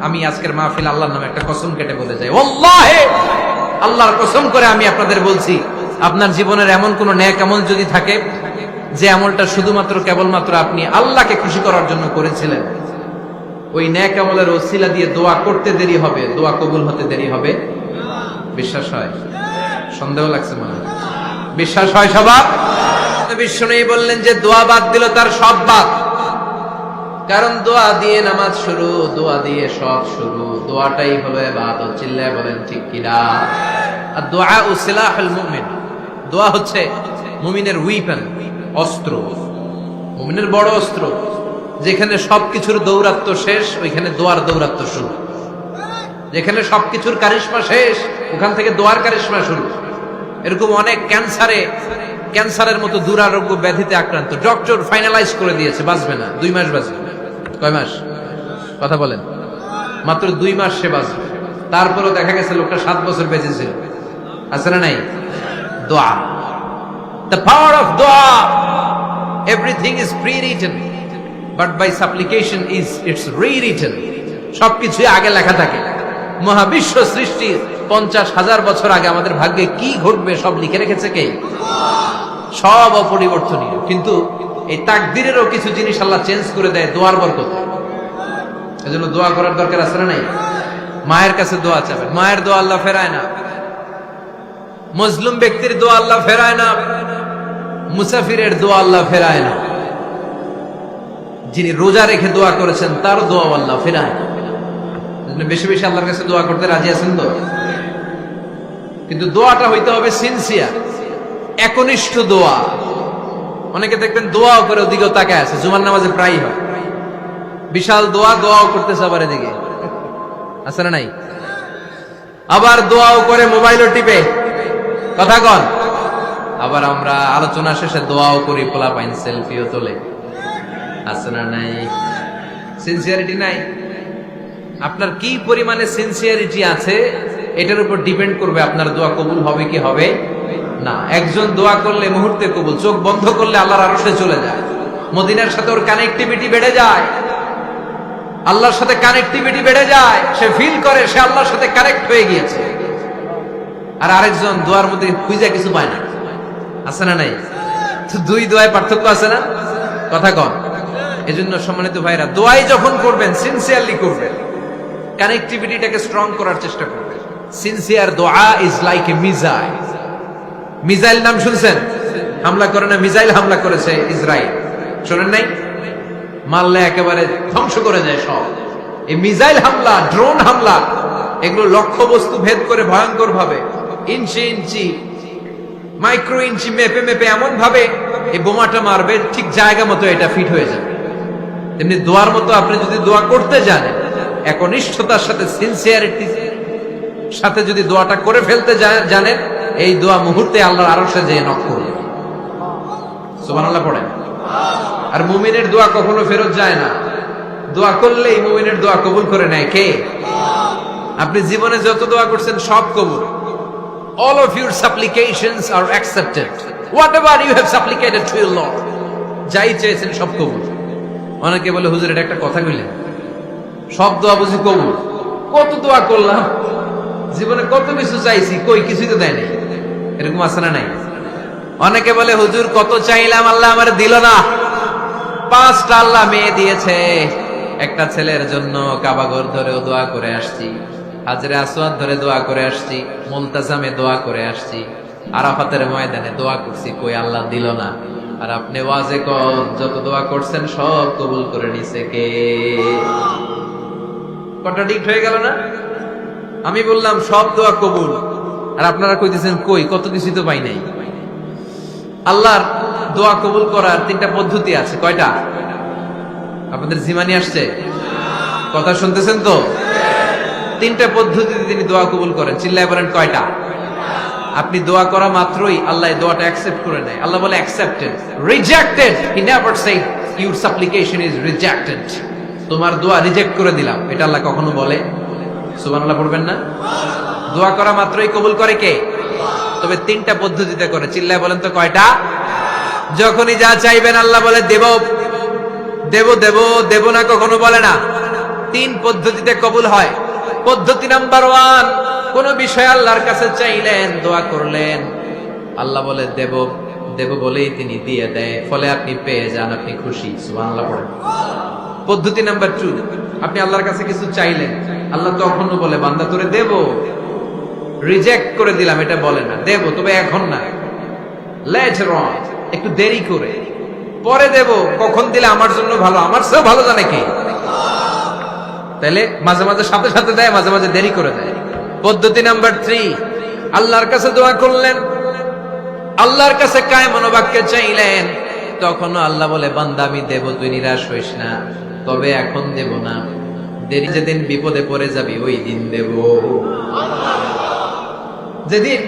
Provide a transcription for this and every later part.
আমি আজকের মাহফিল আল্লাহর নামে একটা কসম কেটে বলে যাই, ওয়াল্লাহি আল্লাহর কসম করে আমি আপনাদের বলছি, আপনার জীবনের এমন কোন নেক আমল যদি থাকে যে আমলটা শুধুমাত্র কেবলমাত্র আপনি আল্লাহকে খুশি করার জন্য করেছিলেন, ওই নেক আমলের ওসিলা দিয়ে দোয়া করতে দেরি হবে, দোয়া কবুল হতে দেরি হবে। বিশ্বাস হয়? সন্দেহ লাগছে মনে হয়? বিশ্বাস হয় সবার? বিশ্বনবী বললেন যে দোয়া বাদ দিল তার সব বাদ। কারণ দোয়া দিয়ে নামাজ শুরু, দোয়া দিয়ে সব শুরু, দোয়াটাই হলো ইবাদত। চিল্লায় বলেন ঠিক কিনা? আর দোয়া সিলাহুল মুমিন, দোয়া হচ্ছে মুমিনের উইপেন, অস্ত্র, মুমিনের বড় অস্ত্র। যেখানে সবকিছুর দৌরাত্ম্য শেষ, ওইখানে দোয়ার দৌরাত্ম্য শুরু। যেখানে সবকিছুর কারিশমা শেষ, ওখান থেকে দোয়ার কারিশমা শুরু। এরকম অনেক ক্যান্সারের মতো দুরারোগ্য ব্যাধিতে আক্রান্ত, ডক্টর ফাইনালাইজ করে দিয়েছে বাঁচবে না, 2 মাস বাঁচবে। কয় মাস? কথা বলেন। মাত্র 2 মাস সে বাঁচবে। তারপরেও দেখা গেছে লোকটা 7 বছর বেঁচে ছিল। আছে না নাই? দোয়া, the power of dua. Everything is pre-written, but by supplication it's rewritten. সবকিছুই আগে লেখা থাকে। মহাবিশ্ব সৃষ্টির 50,000 বছর আগে আমাদের ভাগ্যে কি ঘটবে সব লিখে রেখেছে কে? সব অপরিবর্তনীয়। কিন্তু এই তাকদীরেরও কিছু জিনিস আল্লাহ চেঞ্জ করে দেয় দোয়ার বরকতে। এজন্য দোয়া করার দরকার আছে না নাই? মায়ের কাছে দোয়া চাবেন, মায়ের দোয়া আল্লাহ ফেরায় না। মজলুম ব্যক্তির দোয়া আল্লাহ ফেরায় না। মুসাফিরের দোয়া আল্লাহ ফেরায় না। যিনি রোজা রেখে দোয়া করেছেন তার দোয়া আল্লাহ ফেরায় না। বেশি বেশি আল্লাহর কাছে দোয়া করতে রাজি আছেন তো? কিন্তু দোয়াটা হইতে হবে সিনসিয়ার, একনিষ্ঠ দোয়া। অনেকে দেখবেন দোয়াও করে ওদিকেও তাকায় আছে, জুমার নামাজে প্রায় হয় বিশাল দোয়া, দোয়াও করতেছে আবার এদিকে, আছে না নাই? আবার দোয়াও করে মোবাইলও টিপে, কথা কন। আবার আমরা আলোচনা শেষে দোয়াও করি, পোলাপাইন সেলফিও তোলে, আছে না নাই? সিনসিয়ারিটি নাই। আপনার কি পরিমাণে সিনসিয়ারিটি আছে এটার উপর ডিপেন্ড করবে আপনার দোয়া কবুল হবে কি হবে না। একজন দোয়া করলে মুহূর্তে কবুল, চোখ বন্ধ করলে আল্লাহর আরশে চলে যায়, মদিনার সাথে ওর কানেক্টিভিটি বেড়ে যায়, আল্লাহর সাথে কানেক্টিভিটি বেড়ে যায়, সে ফিল করে সে আল্লাহর সাথে কানেক্ট হয়ে গিয়েছে। আর আরেকজন দোয়ার মধ্যে খুঁজে কিছু পায় না, আছে না নাই? তো 2 দোয়ায় পার্থক্য আছে না? কথা কন। এজন্য সম্মানিত ভাইরা, দোয়াই যখন করবেন সিনসিয়ারলি করবেন, কানেক্টিভিটিটাকে স্ট্রং করার চেষ্টা করবেন। সিনসিয়ার দোয়া is like a missile. Missile নাম শুনছেন? হামলা করে না, মিসাইল হামলা করেছে ইসরায়েল, শোনেন নাই? মারলে একেবারে ধ্বংস করে যায় সব। এই মিসাইল হামলা, ড্রোন হামলা, এগুলো লক্ষ্য বস্তু ভেদ করে ভয়ঙ্কর ভাবে, ইঞ্চি ইঞ্চি, মাইক্রো ইঞ্চি মেপে মেপে এমন ভাবে এই বোমাটা মারবে, ঠিক জায়গা মতো এটা ফিট হয়ে যাবে। তেমনি দোয়ার মতো আপনি যদি দোয়া করতে জানেন, একনিষ্ঠতার সাথে সিনসিয়ারিটির সাথে যদি দোয়াটা করে ফেলতে জানেন, এই দোয়া মুহূর্তে আল্লাহর আরশে যেয়ে নক করবে। সুবহানাল্লাহ পড়েন। আর মুমিনের দোয়া কখনো ফেরত যায় না। দোয়া করলেই মুমিনের দোয়া কবুল করে নেয় কে? আপনি জীবনে যত দোয়া করছেন সব কবুল। All of your supplications are accepted. Whatever you have supplicated to your Lord, যাই চেয়েছেন সব কবুল। অনেকে বলে হুজুর এটা একটা কথা কইলেন, সব দোয়া বুঝি কবুল? কত দোয়া করলাম, জীবনে কত কিছু চাইছি, কই কিছুই তো দেয় নাই। এরকম আছে না নাই? অনেকে বলে হুজুর কত চাইলাম আল্লাহ আমার দিল না। 5টা আল্লাহ মেয়ে দিয়েছে, একটা ছেলের জন্য কাবাঘর ধরেও দোয়া করে আসছি, হাজরে আসওয়াদ ধরে দোয়া করে আসছি, মুলতাজামে দোয়া করে আসছি, আরাফাতের ময়দানে দোয়া করছি, কই আল্লাহ দিল না। আর আপনি ওয়াজে যত দোয়া করছেন সব কবুল করে নিছে কে? কন্ট্রাডিক্ট হয়ে গেল না? আমি বললাম সব দোয়া কবুল, আর আপনারা কইতেছেন কই কত কিছু তো পাই নাই। আল্লাহর দোয়া কবুল করার 3টা পদ্ধতি আছে। কয়টা? আপনাদের জিমানি আসছে? কথা শুনতেছেন তো? 3টা পদ্ধতিতে তিনি দোয়া কবুল করেন। চিল্লায় বলেন কয়টা? আপনি দোয়া করা মাত্রই আল্লাহ এই দোয়াটা অ্যাকসেপ্ট করে নেয়। আল্লাহ বলে accepted, rejected he never shed your সাপ্লিকেশন is rejected. তোমার দোয়া রিজেক্ট করে দিলাম, এটা আল্লাহ কখনো বলে? সুবহানাল্লাহ পড়বেন না? দোয়া করা মাত্রই কবুল করে কে? তবে 3টা পদ্ধতিতে করে। চিল্লায় বলেন তো কয়টা? যখনই যা চাইবেন আল্লাহ বলে দেব দেব দেব, দেব না কখনো বলে না। তিন পদ্ধতিতে কবুল হয়। পদ্ধতি নাম্বার 1, কোন বিষয় আল্লাহর কাছে চাইলেন, দোয়া করলেন, আল্লাহ বলে দেব দেব বলেই তিনি দিয়ে দেয়, ফলে আপনি পেয়ে যান, আপনি খুশি। সুবহানাল্লাহ পড়েন। পদ্ধতি নাম্বার 2, আপনি আল্লাহর কাছে কিছু চাইলেন, আল্লাহ তখনও বলে বান্দা তোরে দেব, রিজেক্ট করে দিলাম এটা বলে না, দেব তবে এখন না, লেটার অন, একটু দেরি করে, পরে দেব, কখন দিলে আমার জন্য ভালো, আমার চেয়েও ভালো জানে কে। তাহলে মাঝে মাঝে সাথে সাথে দেয়, মাঝে মাঝে দেরি করে দেয়। পদ্ধতি নাম্বার 3, আল্লাহর কাছে দোয়া করলেন, আল্লাহর কাছে কায় মনোবাক্যে চাইলেন, তখনও আল্লাহ বলে বান্দা আমি দেব, তুই নিরাশ হইস না, তবে এখন দেব না, দেরি যেদিন বিপদে পড়ে যাবি ওই দিন দেব। যেদিন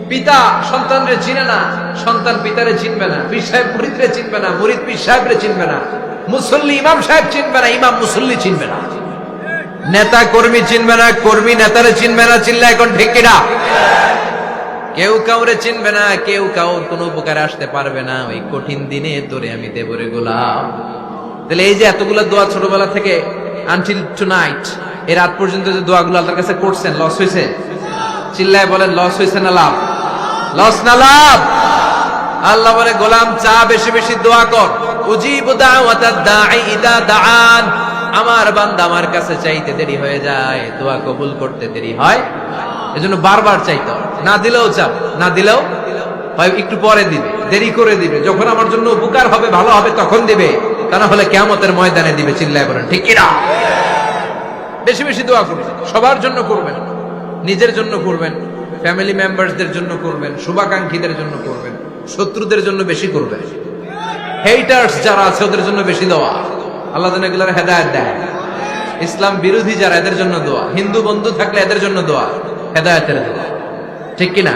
পিতা সন্তানরে চিনে না, সন্তান পিতারে চিনবে না, পীর সাহেব মুরিদরে চিনবে না, মুরিদ পীর সাহেবরে চিনবে না, মুসল্লি ইমাম সাহেব চিনবে না, ইমাম মুসল্লি চিনবে না, নেতা কর্মী চিনবে না, কর্মী নেতারে চিনবে না, চিল্লা এখন ঠিক কিনা? কেউ কাউরে চিনবে না, কেউ কাউর কোনো উপকারে আসতে পারবে না, ওই কঠিন দিনে তোরে আমি দেবরে গোলাম। তাহলে এই যে এতগুলো দোয়া ছোটবেলা থেকে আনটিল টুনাইট, এই রাত পর্যন্ত যে দোয়াগুলো আল্লাহর কাছে করছেন, লস হয়েছে? চিল্লায় বলেন লস হয়েছে না লাভ? লস না লাভ? আল্লাহ বলে গোলাম চা বেশি বেশি দোয়া কর, উজিবু দাওয়াতাদ দাঈ ইদা দাআন, আমার বান্দা আমার কাছে চাইতে দেরি হয়ে যায়, দোয়া কবুল করতে দেরি হয়, এজন্য বারবার চাইতে হয়। না দিলেও চাও, না দিলেও হয় একটু পরে দিবে, দেরি করে দিবে, যখন আমার জন্য উপকার হবে, ভালো হবে, তখন দিবে, তা না হলে কিয়ামতের ময়দানে দিবে। চিল্লায় বলেন ঠিক কিনা? বেশি বেশি দোয়া করবেন, সবার জন্য করবেন, নিজের জন্য করবেন, ফ্যামিলি মেম্বারসদের জন্য করবেন, শুভাকাঙ্ক্ষীদের জন্য করবেন, শত্রুদের জন্য বেশি করবেন, হেটার্স যারা আছে ওদের জন্য বেশি দোয়া। আল্লাহ যেন এগুলোর হেদায়েত দেয়। ইসলাম বিরোধী যারা, এদের জন্য দোয়া। হিন্দু বন্ধু থাকলে এদের জন্য দোয়া, হেদায়েতের দোয়া। ঠিক কিনা?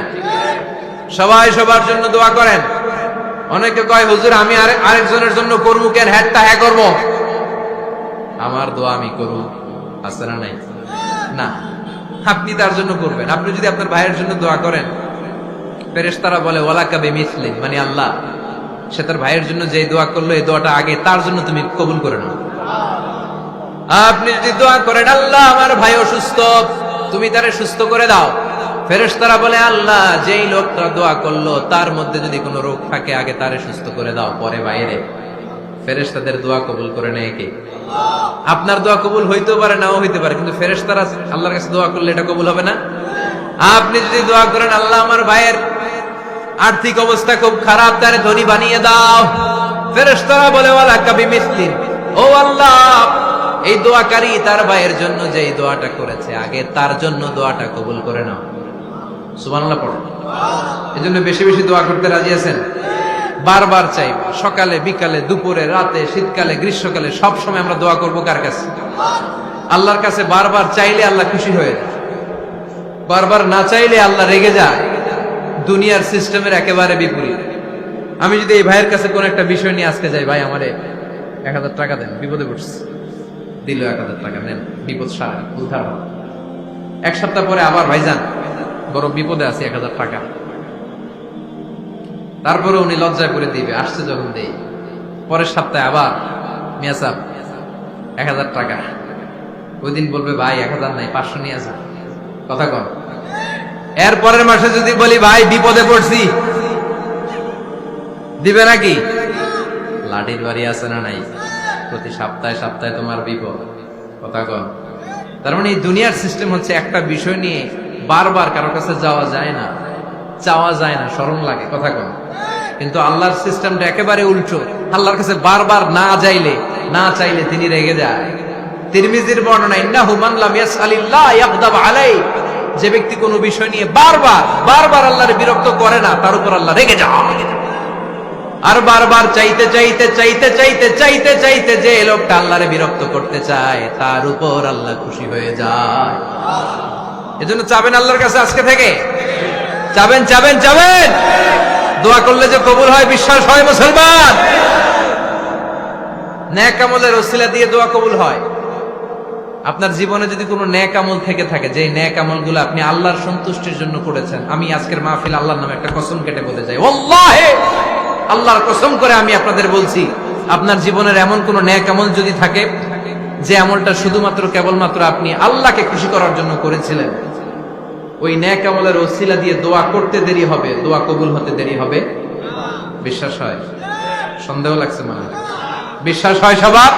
সবাই সবার জন্য দোয়া করেন। অনেকে কয় হুজুর আমি আরেকজনের জন্য করবো কেন, হ্যাটটা হ্যাঁ করবো, আমার দোয়া আমি করব, আছে না নাই? না, আপনি তার জন্য করবেন। আপনি যদি আপনার ভাইয়ের জন্য দোয়া করেন, ফেরেশতারা বলে ওয়ালাকা বিমিসলিন, মানে আল্লাহ সে তার ভাইয়ের জন্য যে দোয়া করলো, এই দোয়াটা আগে তার জন্য তুমি কবুল করে নাও। আপনি যদি দোয়া করেন আল্লাহ আমার ভাই অসুস্থ, তুমি তারে সুস্থ করে দাও, ফেরেশতারা বলে আল্লাহ যেই লোকটা দোয়া করলো তার মধ্যে যদি কোনো রোগ থাকে আগে তারে সুস্থ করে দাও, পরে বাইরে। ফেরেশতাদের দোয়া কবুল করে নেয় কে? আপনার দোয়া কবুল হইতেও পারে, নাও হইতে পারে, কিন্তু ফেরেশতারা আল্লাহর কাছে দোয়া করলে এটা কবুল হবে না? আপনি যদি দোয়া করেন আল্লাহ আমার ভাইয়ের আর্থিক অবস্থা খুব খারাপ, তারে ধনী বানিয়ে দাও, ফেরেশতারা বলে ওয়ালাকা বিমিসলিন, ও আল্লাহ এই দোয়াকারী তার ভাইয়ের জন্য যে এই দোয়াটা করেছে আগে তার জন্য দোয়াটা কবুল করে নাও। সুবহানাল্লাহ পড়ো। এজন্য বেশি বেশি দোয়া করতে রাজি আছেন? বারবার চাইবা, সকালে বিকালে দুপুরে রাতে শীতকালে গ্রীষ্মকালে সব সময় আমরা দোয়া করব কার কাছে? আল্লাহর কাছে। বারবার চাইলে আল্লাহ খুশি হয়ে যায়, বারবার না চাইলে আল্লাহ রেগে যায়। দুনিয়ার সিস্টেমের একেবারে বিপরীত। আমি যদি এই ভাইয়ের কাছে কোন একটা বিষয় নিয়ে আজকে যাই, ভাই আমারে 1000 টাকা দেন, বিপদে পড়ছি, দিল 1000 টাকা, নেন বিপদ সারা উদ্ধার হবে। এক সপ্তাহ পরে আবার ভাইজান বড় বিপদে আছে, 1000 টাকা, তারপরে উনি লজ্জায় করে দিবে, আসছে যখন দেই। পরের সপ্তাহে আবার মিয়া সাহেব 1000 টাকা, ওই দিন বলবে ভাই 1000 নাই 500 নিয়ে আসা, কথা কন। এর পরের মাসে যদি বলি ভাই বিপদে পড়ছি, দিবে নাকি? লাঠির বাড়ি আছে না নাই? প্রতি সপ্তাহে সপ্তাহে তোমার বিপদ, কথা কন। তার মানে এই দুনিয়ার সিস্টেম হচ্ছে একটা বিষয় নিয়ে বারবার কারোর কাছে যাওয়া যায় না, চাওয়া যায় না, শরম লাগে, কথা কন। কিন্তু আল্লাহর সিস্টেমটা একেবারে উল্টো। আল্লাহর কাছে বারবার না চাইলে তিনি রেগে যায়। তিরমিজির বর্ণনা, ইন্নাহু মান লাম ইয়াসআলিল্লাহ ইয়াগদাব আলাইহি, যে ব্যক্তি কোনো বিষয় নিয়ে বারবার আল্লাহর বিরক্ত করে না, তার উপর আল্লাহ রেগে যায়। আর বারবার চাইতে চাইতে যে লোকটা আল্লাহরে বিরক্ত করতে চায় তার উপর আল্লাহ খুশি হয়ে যায়। এজন্য চাবেন আল্লাহর কাছে, আজকে থেকে চাবেন। দোয়া করলে যে কবুল হয় বিশ্বাস হয় মুসলমান। নেক আমলের ওসিলা দিয়ে দোয়া কবুল হয়। আপনার জীবনে যদি কোনো নেক আমল থেকে থাকে, যে নেক আমলগুলো আপনি আল্লাহর সন্তুষ্টির জন্য করেছেন, আমি আজকের মাহফিল আল্লাহর নামে একটা কসম কেটে বলে যাই, ওয়াল্লাহি আল্লাহর কসম করে আমি আপনাদের বলছি, আপনার জীবনের এমন কোন নেক আমল যদি থাকে যে আমলটা শুধুমাত্র কেবলমাত্র আপনি আল্লাহকে খুশি করার জন্য করেছিলেন, ওই নেক আমলের ওসিলা দিয়ে দোয়া করতে দেরি হবে, দোয়া কবুল হতে দেরি হবে? বিশ্বাস হয়? সন্দেহ লাগছে মনে হয়? বিশ্বাস হয় সবার?